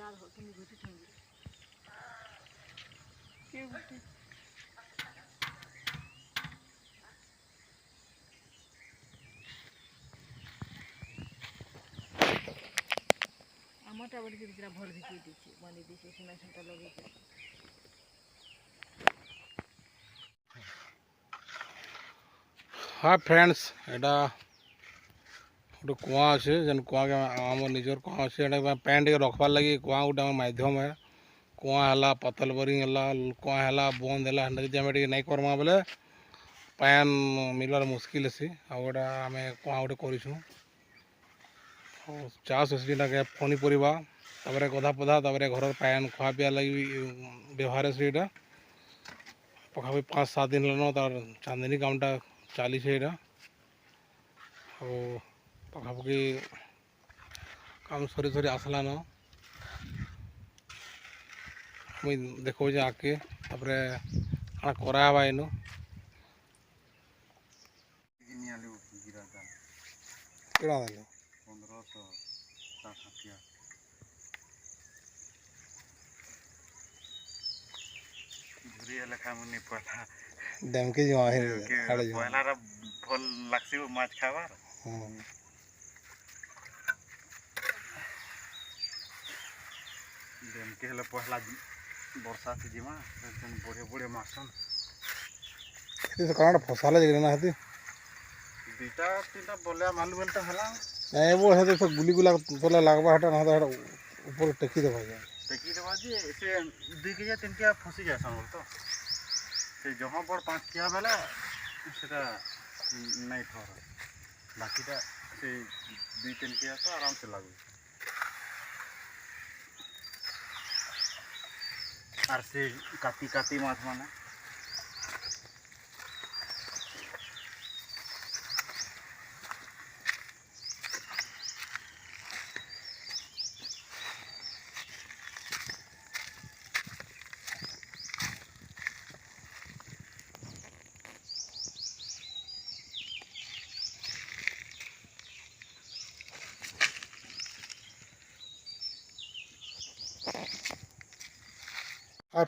ଆମଟା ବଡ଼ି କିରା ଭଲ ଭିକି ଦେଇଛି ବନେଇ ଦେଇଛି ସିମେଣ୍ଟ ସେଟା ଲଗେଇକି। हाँ फ्रेंड्स एटा गोटे कुआ अच्छे जेन कुआ के आम निजर कुआ अच्छे पैन टे रखबार लगे कुआ गोटे माध्यम है कुआ है पतल बोरिंग है कुआ है बंद है जी आम नहीं करमा बोले पैन मिलवार मुस्किल सी आम कुआ गोटे करूँ चाष जेटा पनीपरिया गधा पधा घर पैन खुआ पिया लगे व्यवहार से यहाँ पखापी 5-7 दिन लन तार चांदनी कामटा चली पखापी काम सरी सरी आसलान मुई देखो आके तापरे कड़ा करावा इनु केड़ा देले 1560 झुरिया लेखा मुनि पहला डैम के जो आहे हाड़े जो पहला रा भल लागसी माछ खाबार डैम के हले पहला वर्षा से जिमा बड़े बड़े माछन से कांड फसाले जगरे ना हती दुटा तीनटा बोले मालूम बेलटा हला नहीं वो है तो गुली गुला बोला लागबा हटा ना हटा ऊपर टेकी देबा जाए टेकी देबा जे से 2 केजी 3 केजी फसी जाय सन बोल तो से जहां पर 5 केजी बेला सेटा नहीं थोर बाकीटा से 2-3 केजी तो आराम से लागू आर से काटी काटी माछ माने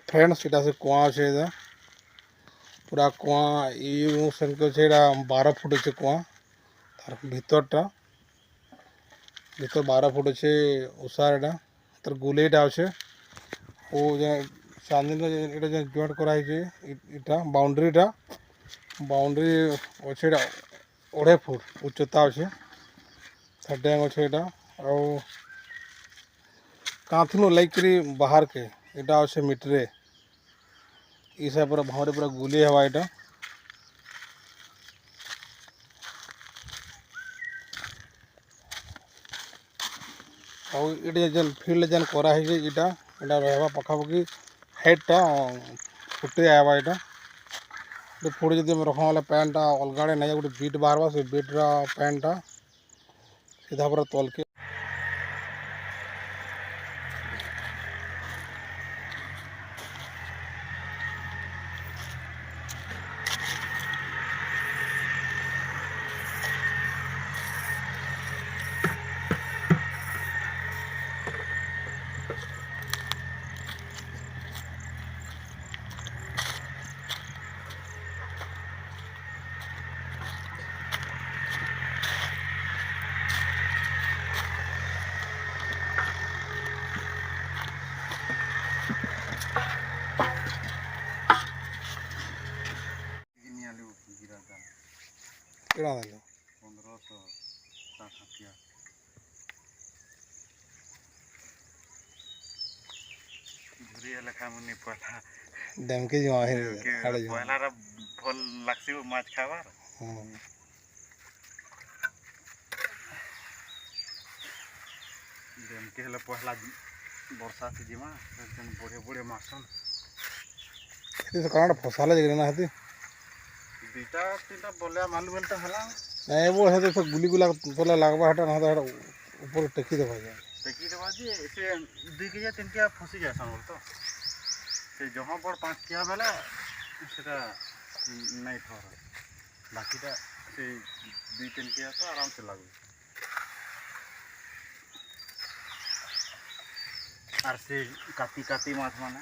फ्रेंड्स इटा से कुआ अच्छे पूरा कुआ ये संख्या से 12 फुट अच्छे कुआ तार भीतरटा भीतर 12 फुट अच्छे उसार एटा तार गुलेटा अच्छे वो चांदी एटा जॉइंट कराई इटा बाउंड्री अच्छे 2.5 फुट उच्चता अच्छे तार डैंग अच्छे एटा और कांथनु लाइकरी बाहर के इटा अच्छे मीटरे इस पूरा भावरे पूरा गुली हवा इटा और ये जन फील्ड जन करा है इटा इटा रहबा पखापखि हेडटा फुटे आवा इटा फुट जब रखा वाला पैंटा अलगाड़े नहीं गोटे बीट बाहर से बीट्रा पैंटा सीधा पूरा तल के केड़ा देले 1560 झुरिया लेखा मुनि पहला डैम के जो आहे हाड़े जो पहला रा भल लागसी माछ खाबार डैम के हले पहला वर्षा से जिमा बड़े बड़े माछन से कांड फसाले जगरे ना हती दुटा तीनटा बोले मालूम बेलटा हला नहीं वो है तो गुली गुला बोला लागबा हटा ना हटा ऊपर टेकी देबा जाए टेकी देबा जे से 2 केजी 3 केजी फसी जाय सन बोल तो से जहां पर 5 केजी बेला सेटा नहीं थोर बाकीटा से 2-3 केजी तो आराम से लागू আর সে কাতি কাতি মাছ মানে